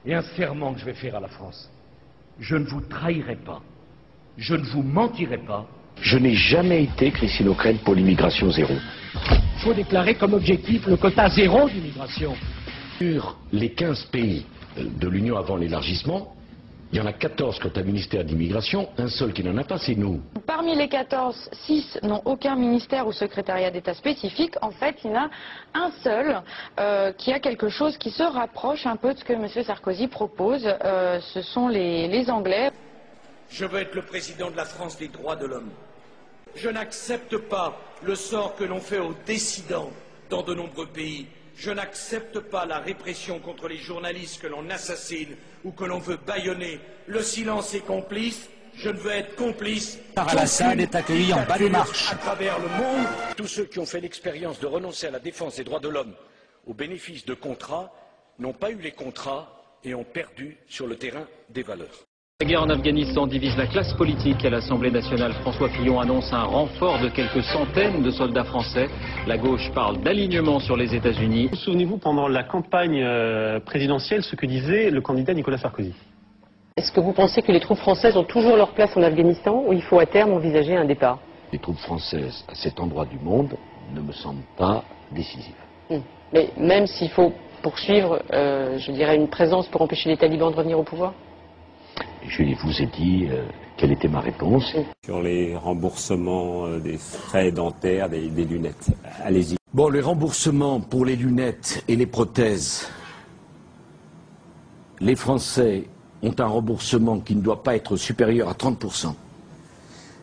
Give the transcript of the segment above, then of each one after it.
et un serment que je vais faire à la France. Je ne vous trahirai pas, je ne vous mentirai pas. Je n'ai jamais été, Christine O'Crête, pour l'immigration zéro. Il faut déclarer comme objectif le quota zéro d'immigration. Sur les 15 pays de l'Union avant l'élargissement, il y en a 14 qui ont un ministère d'immigration, un seul qui n'en a pas, c'est nous. Parmi les 14, 6 n'ont aucun ministère ou secrétariat d'État spécifique. En fait, il y en a un seul qui a quelque chose qui se rapproche un peu de ce que M. Sarkozy propose. Ce sont les Anglais. Je veux être le président de la France des droits de l'homme. Je n'accepte pas le sort que l'on fait aux dissidents dans de nombreux pays. Je n'accepte pas la répression contre les journalistes que l'on assassine ou que l'on veut bâillonner. Le silence est complice. Je ne veux être complice. Al-Assad est accueilli en bas des marches. À travers le monde. Tous ceux qui ont fait l'expérience de renoncer à la défense des droits de l'homme au bénéfice de contrats n'ont pas eu les contrats et ont perdu sur le terrain des valeurs. La guerre en Afghanistan divise la classe politique. À l'Assemblée nationale, François Fillon annonce un renfort de quelques centaines de soldats français. La gauche parle d'alignement sur les États-Unis. Souvenez-vous, pendant la campagne présidentielle, ce que disait le candidat Nicolas Sarkozy. Est-ce que vous pensez que les troupes françaises ont toujours leur place en Afghanistan ou il faut à terme envisager un départ? Les troupes françaises à cet endroit du monde ne me semblent pas décisives. Mais même s'il faut poursuivre, je dirais, une présence pour empêcher les talibans de revenir au pouvoir? Je vous ai dit quelle était ma réponse. Sur les remboursements des frais dentaires, des lunettes. Allez-y. Bon, les remboursements pour les lunettes et les prothèses. Les Français ont un remboursement qui ne doit pas être supérieur à 30%.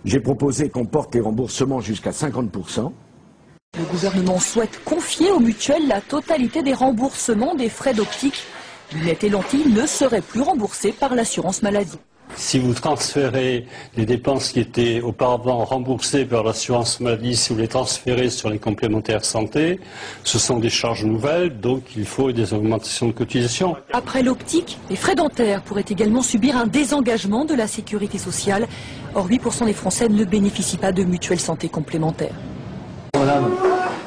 J'ai proposé qu'on porte les remboursements jusqu'à 50%. Le gouvernement souhaite confier aux mutuelles la totalité des remboursements des frais d'optique. Lunettes et lentilles ne seraient plus remboursées par l'assurance maladie. Si vous transférez les dépenses qui étaient auparavant remboursées par l'assurance maladie, si vous les transférez sur les complémentaires santé, ce sont des charges nouvelles, donc il faut des augmentations de cotisation. Après l'optique, les frais dentaires pourraient également subir un désengagement de la sécurité sociale. Or, 8% des Français ne bénéficient pas de mutuelle santé complémentaire. Voilà.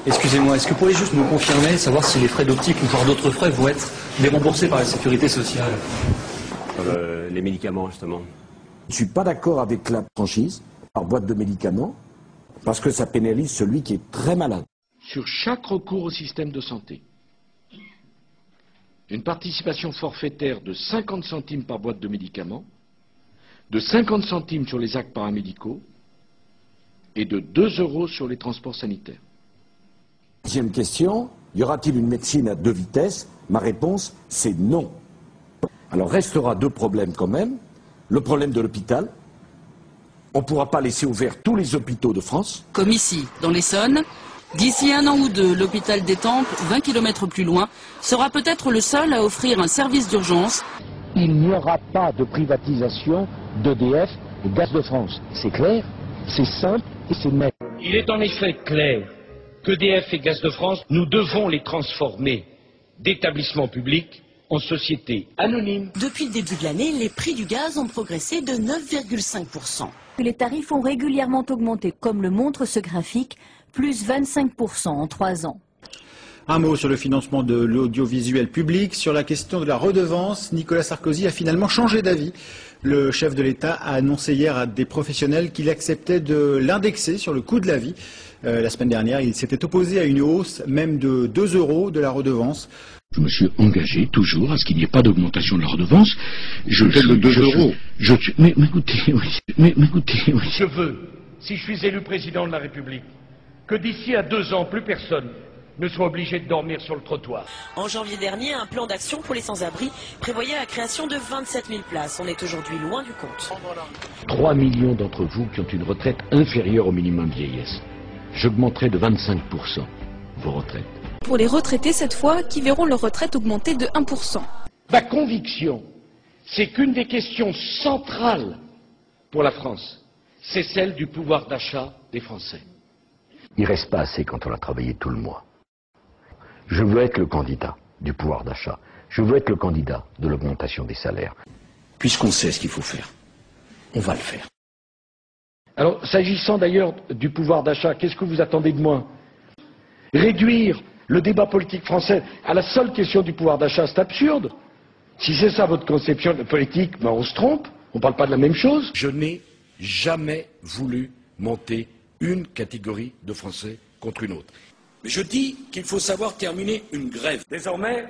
Excusez-moi, est-ce que vous pourriez juste nous confirmer, savoir si les frais d'optique ou par d'autres frais vont être déremboursés par la sécurité sociale? Les médicaments, justement. Je ne suis pas d'accord avec la franchise par boîte de médicaments, parce que ça pénalise celui qui est très malade. Sur chaque recours au système de santé, une participation forfaitaire de 50 centimes par boîte de médicaments, de 50 centimes sur les actes paramédicaux et de 2 € sur les transports sanitaires. Deuxième question, y aura-t-il une médecine à 2 vitesses? Ma réponse, c'est non. Alors restera 2 problèmes quand même. Le problème de l'hôpital. On ne pourra pas laisser ouverts tous les hôpitaux de France. Comme ici, dans l'Essonne. D'ici 1 an ou 2, l'hôpital des Temples, 20 km plus loin, sera peut-être le seul à offrir un service d'urgence. Il n'y aura pas de privatisation d'EDF et Gaz de France. C'est clair, c'est simple et c'est net. Il est en effet clair qu'EDF et Gaz de France, nous devons les transformer d'établissements publics en sociétés anonymes. Depuis le début de l'année, les prix du gaz ont progressé de 9,5%. Les tarifs ont régulièrement augmenté, comme le montre ce graphique, plus 25% en 3 ans. Un mot sur le financement de l'audiovisuel public. Sur la question de la redevance, Nicolas Sarkozy a finalement changé d'avis. Le chef de l'État a annoncé hier à des professionnels qu'il acceptait de l'indexer sur le coût de la vie. La semaine dernière, il s'était opposé à une hausse même de 2 € de la redevance. Je me suis engagé toujours à ce qu'il n'y ait pas d'augmentation de la redevance. De 2 €. Mais écoutez, oui. Je veux, si je suis élu président de la République, que d'ici à 2 ans, plus personne ne soit obligé de dormir sur le trottoir. En janvier dernier, un plan d'action pour les sans-abri prévoyait la création de 27 000 places. On est aujourd'hui loin du compte. 3 millions d'entre vous qui ont une retraite inférieure au minimum vieillesse. J'augmenterai de 25% vos retraites. Pour les retraités cette fois, qui verront leur retraite augmenter de 1%. Ma conviction, c'est qu'une des questions centrales pour la France, c'est celle du pouvoir d'achat des Français. Il ne reste pas assez quand on a travaillé tout le mois. Je veux être le candidat du pouvoir d'achat. Je veux être le candidat de l'augmentation des salaires. Puisqu'on sait ce qu'il faut faire, on va le faire. Alors, s'agissant d'ailleurs du pouvoir d'achat, qu'est-ce que vous attendez de moi? Réduire le débat politique français à la seule question du pouvoir d'achat, c'est absurde. Si c'est ça votre conception de politique, ben on se trompe, on ne parle pas de la même chose. Je n'ai jamais voulu monter une catégorie de Français contre une autre. Mais je dis qu'il faut savoir terminer une grève. Désormais,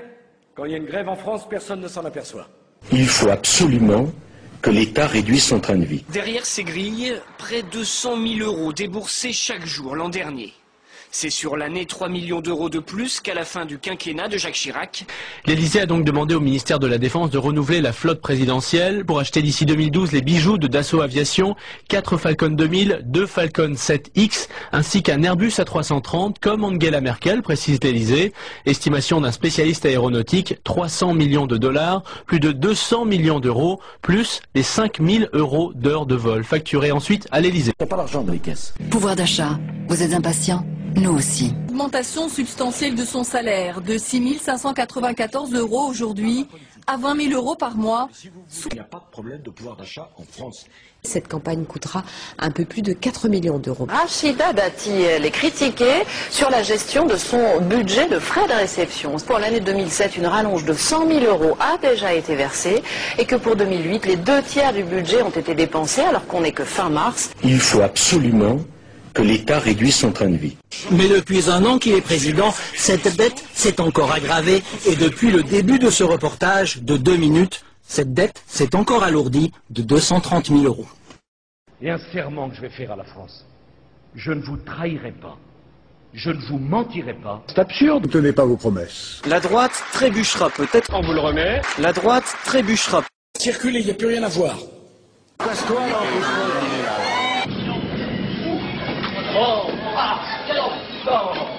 quand il y a une grève en France, personne ne s'en aperçoit. Il faut absolument que l'État réduise son train de vie. Derrière ces grilles, près de 100 000 euros déboursés chaque jour l'an dernier. C'est sur l'année 3 millions d'euros de plus qu'à la fin du quinquennat de Jacques Chirac. L'Élysée a donc demandé au ministère de la Défense de renouveler la flotte présidentielle pour acheter d'ici 2012 les bijoux de Dassault Aviation, 4 Falcon 2000, 2 Falcon 7X, ainsi qu'un Airbus A330, comme Angela Merkel, précise l'Élysée. Estimation d'un spécialiste aéronautique, 300 millions de dollars, plus de 200 millions d'euros, plus les 5 000 euros d'heures de vol, facturés ensuite à l'Élysée. T'as pas l'argent dans les caisses. Pouvoir d'achat, vous êtes impatient? Nous aussi. Augmentation substantielle de son salaire, de 6 594 € aujourd'hui à 20 000 € par mois. Il n'y a pas de problème de pouvoir d'achat en France. Cette campagne coûtera un peu plus de 4 millions d'euros. Rachida Dati, elle est critiquée sur la gestion de son budget de frais de réception. Pour l'année 2007, une rallonge de 100 000 € a déjà été versée et que pour 2008, les 2/3 du budget ont été dépensés alors qu'on n'est que fin mars. Il faut absolument que l'État réduise son train de vie. Mais depuis un an qu'il est président, cette dette s'est encore aggravée et depuis le début de ce reportage de 2 minutes, cette dette s'est encore alourdie de 230 000 €. Et un serment que je vais faire à la France. Je ne vous trahirai pas. Je ne vous mentirai pas. C'est absurde. Ne tenez pas vos promesses. La droite trébuchera peut-être. On vous le remet. La droite trébuchera. Circulez, il n'y a plus rien à voir. Casse-toi là, Oh, ah, quel enfant.